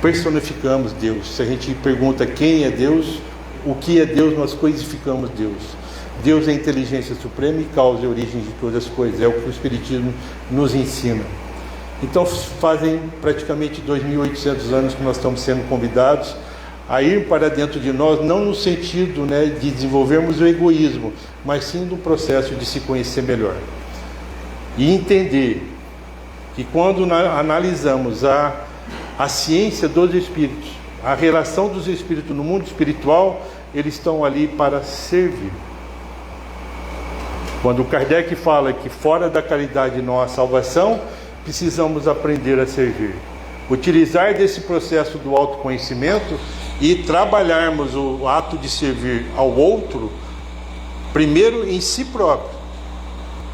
personificamos Deus. Se a gente pergunta quem é Deus, o que é Deus, nós coisificamos Deus. Deus é a inteligência suprema e causa e origem de todas as coisas. É o que o Espiritismo nos ensina. Então fazem praticamente 2.800 anos que nós estamos sendo convidados a ir para dentro de nós, não no sentido de desenvolvermos o egoísmo, mas sim no processo de se conhecer melhor. E entender que quando analisamos a ciência dos espíritos, a relação dos espíritos no mundo espiritual, eles estão ali para servir. Quando Kardec fala que fora da caridade não há salvação, precisamos aprender a servir. Utilizar desse processo do autoconhecimento e trabalharmos o ato de servir ao outro, primeiro em si próprio,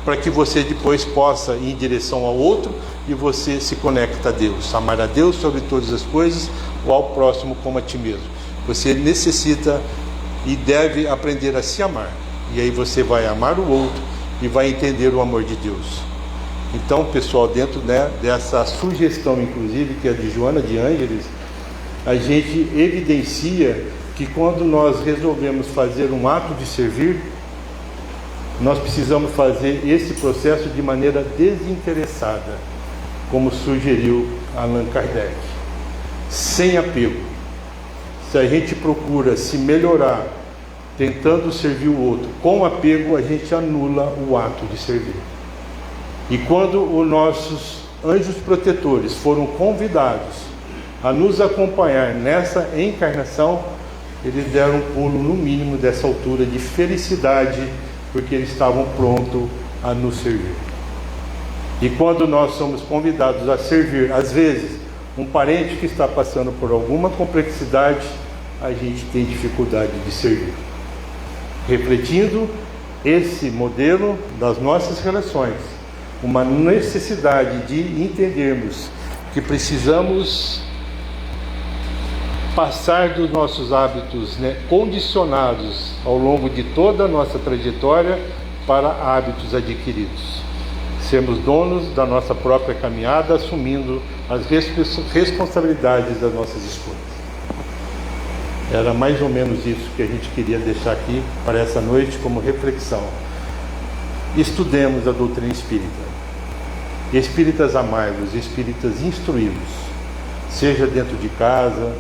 para que você depois possa ir em direção ao outro e você se conecta a Deus. Amar a Deus sobre todas as coisas, ou ao próximo como a ti mesmo. Você necessita e deve aprender a se amar. E aí você vai amar o outro e vai entender o amor de Deus. Então, pessoal, dentro dessa sugestão, inclusive, que é de Joana de Ângeles, a gente evidencia que quando nós resolvemos fazer um ato de servir, nós precisamos fazer esse processo de maneira desinteressada, como sugeriu Allan Kardec, sem apego. Se a gente procura se melhorar tentando servir o outro com apego, a gente anula o ato de servir. E quando os nossos anjos protetores foram convidados a nos acompanhar nessa encarnação, eles deram um pulo no mínimo dessa altura de felicidade, porque eles estavam prontos a nos servir. E quando nós somos convidados a servir, às vezes, um parente que está passando por alguma complexidade, a gente tem dificuldade de servir. Refletindo esse modelo das nossas relações, uma necessidade de entendermos que precisamos passar dos nossos hábitos condicionados ao longo de toda a nossa trajetória para hábitos adquiridos. Sermos donos da nossa própria caminhada, assumindo as responsabilidades das nossas escolhas. Era mais ou menos isso que a gente queria deixar aqui para essa noite como reflexão. estudemos a doutrina espírita. Espíritas amai-vos, espíritas instruí-vos, seja dentro de casa,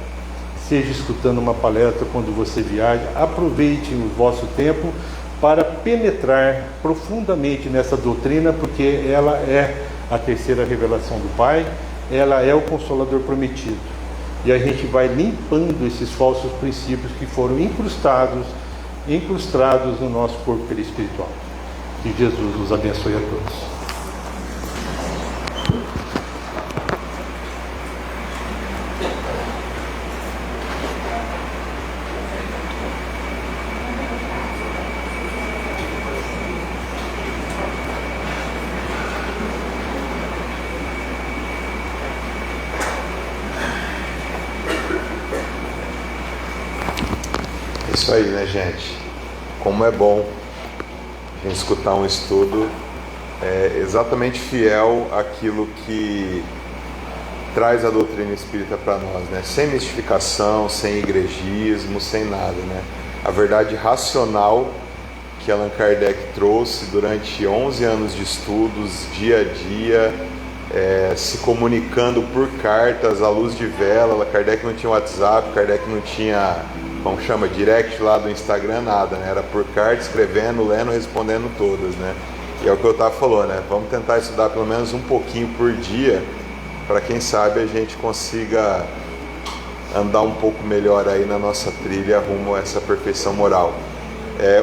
seja escutando uma palestra quando você viaja. Aproveite o vosso tempo para penetrar profundamente nessa doutrina, porque ela é a terceira revelação do Pai, ela é o Consolador prometido. E a gente vai limpando esses falsos princípios que foram incrustados no nosso corpo perispiritual. Que Jesus nos abençoe a todos. Isso aí, né, gente? Como é bom a gente escutar um estudo exatamente fiel àquilo que traz a doutrina espírita para nós, né? Sem mistificação, sem igrejismo, sem nada, né? A verdade racional que Allan Kardec trouxe durante 11 anos de estudos, dia a dia, se comunicando por cartas, à luz de vela. Kardec não tinha WhatsApp, Kardec não tinha, como chama, direct lá do Instagram, nada, né? Era por carta, escrevendo, lendo, respondendo todas, né? E é o que eu estava falando, né? Vamos tentar estudar pelo menos um pouquinho por dia, para quem sabe a gente consiga andar um pouco melhor aí na nossa trilha rumo a essa perfeição moral.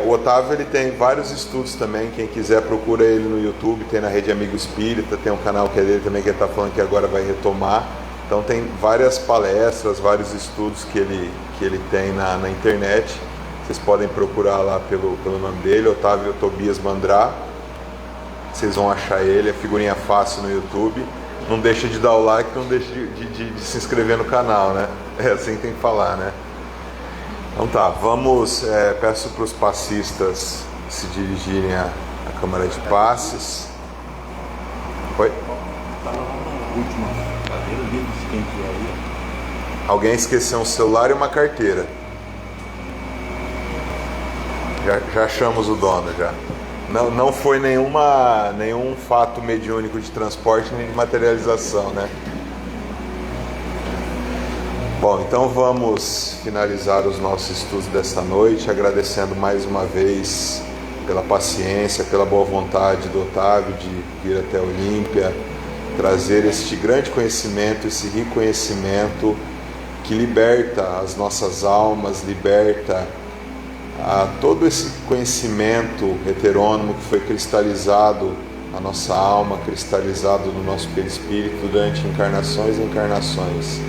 O Otávio, ele tem vários estudos também, quem quiser procura ele no YouTube, tem na Rede Amigo Espírita, tem um canal que é dele também, que ele está falando que agora vai retomar. Então tem várias palestras, vários estudos que ele tem na internet. Vocês podem procurar lá pelo nome dele, Otávio Tobias Mandrá. Vocês vão achar ele, é figurinha fácil no YouTube. Não deixa de dar o like, não deixa de se inscrever no canal, né? É assim que tem que falar, né? Então tá, vamos, peço para os passistas se dirigirem à Câmara de Passes. Oi? Alguém esqueceu um celular e uma carteira. Já achamos o dono já. Não foi nenhum fato mediúnico de transporte nem de materialização, né? Bom, então vamos finalizar os nossos estudos desta noite, agradecendo mais uma vez pela paciência, pela boa vontade do Otávio de vir até a Olímpia, trazer este grande conhecimento, esse rico conhecimento que liberta as nossas almas, liberta todo esse conhecimento heterônimo que foi cristalizado na nossa alma, cristalizado no nosso perispírito durante encarnações e encarnações.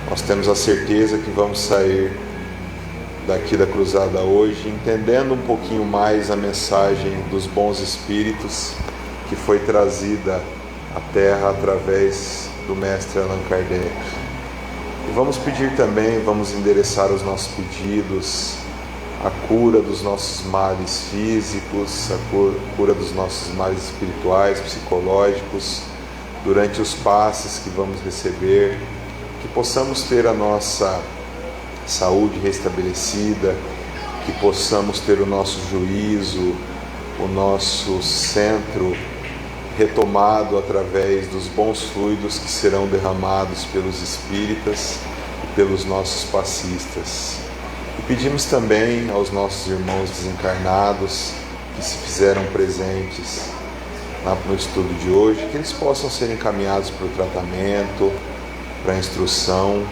Nós temos a certeza que vamos sair daqui da cruzada hoje entendendo um pouquinho mais a mensagem dos bons espíritos que foi trazida à Terra através do mestre Allan Kardec. E vamos pedir também, vamos endereçar os nossos pedidos, a cura dos nossos males físicos, a cura dos nossos males espirituais, psicológicos, durante os passes que vamos receber, que possamos ter a nossa saúde restabelecida, que possamos ter o nosso juízo, o nosso centro retomado através dos bons fluidos que serão derramados pelos espíritas e pelos nossos passistas. E pedimos também aos nossos irmãos desencarnados que se fizeram presentes no estudo de hoje, que eles possam ser encaminhados para o tratamento, para a instrução,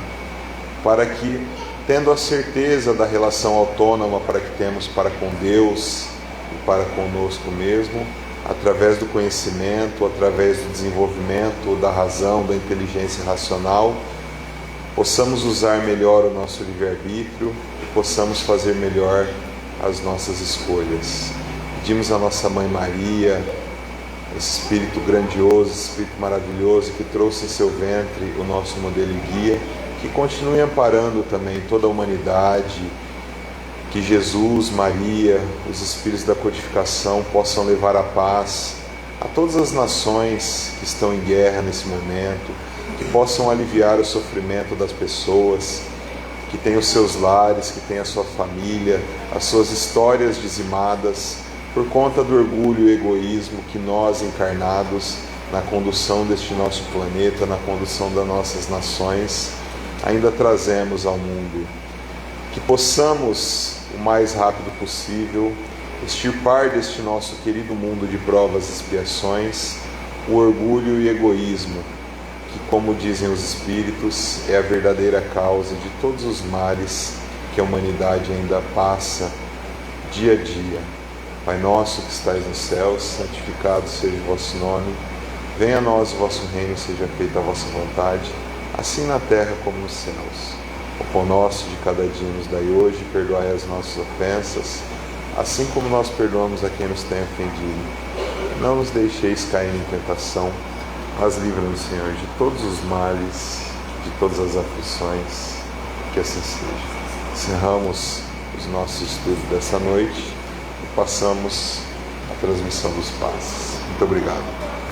para que, tendo a certeza da relação autônoma para que temos para com Deus e para conosco mesmo, através do conhecimento, através do desenvolvimento da razão, da inteligência racional, possamos usar melhor o nosso livre-arbítrio e possamos fazer melhor as nossas escolhas. Pedimos à nossa Mãe Maria, esse Espírito grandioso, esse Espírito maravilhoso que trouxe em seu ventre o nosso modelo e guia, que continue amparando também toda a humanidade, que Jesus, Maria, os Espíritos da codificação possam levar a paz a todas as nações que estão em guerra nesse momento, que possam aliviar o sofrimento das pessoas, que têm os seus lares, que têm a sua família, as suas histórias dizimadas, por conta do orgulho e egoísmo que nós, encarnados na condução deste nosso planeta, na condução das nossas nações, ainda trazemos ao mundo. Que possamos, o mais rápido possível, extirpar deste nosso querido mundo de provas e expiações o orgulho e egoísmo, que, como dizem os Espíritos, é a verdadeira causa de todos os males que a humanidade ainda passa dia a dia. Pai nosso que estais nos céus, santificado seja o vosso nome. Venha a nós o vosso reino, seja feita a vossa vontade, assim na terra como nos céus. O pão nosso de cada dia nos dai hoje, perdoai as nossas ofensas, assim como nós perdoamos a quem nos tem ofendido. Não nos deixeis cair em tentação, mas livra-nos, Senhor, de todos os males, de todas as aflições, que assim seja. Encerramos os nossos estudos dessa noite e passamos a transmissão dos passes. Muito obrigado.